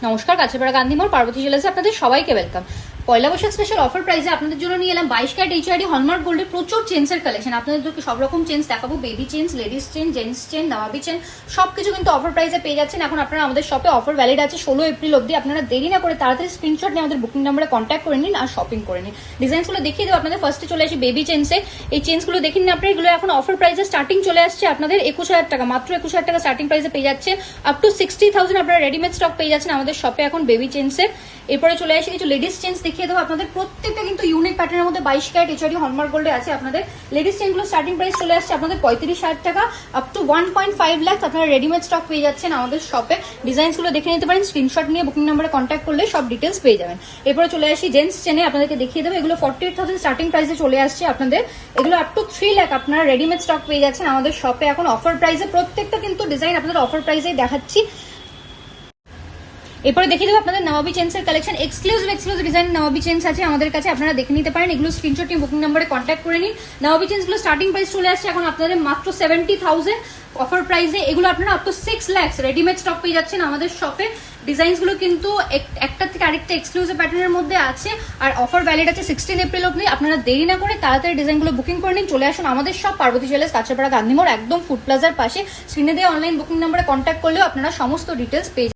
নমস্কার, কাছেপাড়া গান্ধী মোড় পার্বতী জুয়েলার্সে আপনাদের সবাইকে ওয়েলকাম। পয়লা বৈশাখ স্পেশাল অফার প্রাইসে আপনাদের জন্য নিয়ে এলাম 22 ক্যারেট এইচআইডি হলমার্ক গোল্ডের প্রচুর চেন্সের কালেকশন। আপনাদেরকে সব রকম চেন্স দেখাবো, baby chains, ladies chain, gents chain, নবাবি চেন, সবকিছু কিন্তু অফার প্রাইসে পেয়ে যাচ্ছেন। এখন আপনারা আমাদের শপে অফার ভ্যালিড আছে 16 এপ্রিল অবধি। আপনারা দেরি না করে তাড়াতাড়ি স্ক্রিনশট নিয়ে আমাদের বুকিং নাম্বারে কন্ট্যাক্ট করে নিন আর শপিং করে নিন। ডিজাইনসগুলো দেখিয়ে দেবো আপনাদের। ফার্স্টে চলে আসি বেবি চেন্সে। এই চেন্সগুলো দেখে নিন আপনারা। এগুলো এখন অফার প্রাইসে স্টার্টিং চলে আসছে আপনাদের 21,000 টাকা, মাত্র 21,000 টাকা স্টার্টিং প্রাইসে পেয়ে যাচ্ছে। আপ টু 60,000 আপনারা রেডিমেড স্টক পেয়ে যাচ্ছেন আমাদের শপে এখন বেবি চেন্সের। এরপরে চলে আসি কিছু লেডিস চেন্স দেখিয়ে দেবো আপনাদের। প্রত্যেকটা কিন্তু ইউনিক প্যাটার্নের মধ্যে 22 ক্যারেট এইচআইডি হলমার্ক গোল্ডে আছে আপনাদের। লেডিস চেনগুলো স্টার্টিং প্রাইস চলে আসছে আপনাদের 35,000 টাকা, আপ টু 1.5 লাখ আপনারা রেডিমেড স্টক পেয়ে যাচ্ছেন আমাদের শপে। ডিজাইনসগুলো দেখে নিতে পারেন, স্ক্রিনশট নিয়ে বুকিং নাম্বারে কন্ট্যাক্ট করলে সব ডিটেলস পেয়ে যাবেন। এরপরে চলে আসি জেন্টস চেনে, আপনাদেরকে দেখিয়ে দেবো। এগুলো 48,000 স্টার্টিং প্রাইসে চলে আসছে আপনাদের। এগুলো আপ টু 3 লাখ আপনারা রেডিমেড স্টক পেয়ে যাচ্ছেন আমাদের শপে এখন অফার প্রাইসে। প্রত্যেকটা কিন্তু ডিজাইন আপনাদের অফার প্রাইসেই দেখাচ্ছি। এরপরে দেখিয়ে দেবো আপনাদের নবাবি চেন্সের কালেকশন। এক্সক্লুসিভ ডিজাইন নবাবি চেন্স আছে আমাদের কাছে, আপনারা দেখে নিতে পারেন। এগুলো স্ক্রিনশট নিয়ে বুকিং নাম্বারে কন্ট্যাক্ট করে নিন। নবাবি চেন্সগুলো স্টার্টিং প্রাইস চলে আসছে এখন আপনাদের মাত্র 70,000 অফার প্রাইসে। এগুলো আপনারা up to 6 lakh readymade stock পেয়ে যাচ্ছেন আমাদের শপে। ডিজাইনসগুলো কিন্তু একটা থেকে আরেকটা এক্সক্লুসিভ প্যাটার্নের মধ্যে আছে আর অফার ভ্যালিড আছে 16 এপ্রিল অবধি। আপনারা দেরি না করে তাড়াতাড়ি ডিজাইনগুলো বুকিং করে নিন। চলে আসুন আমাদের সব পার্বতী জুয়েলার্স, কাছেপাড়া গান্ধী মোড়, একদম ফুড প্লাজার পাশে। স্ক্রিনে দেওয়া অনলাইন বুকিং নাম্বারে কন্ট্যাক্ট করলেও আপনারা সমস্ত ডিটেলস পেয়ে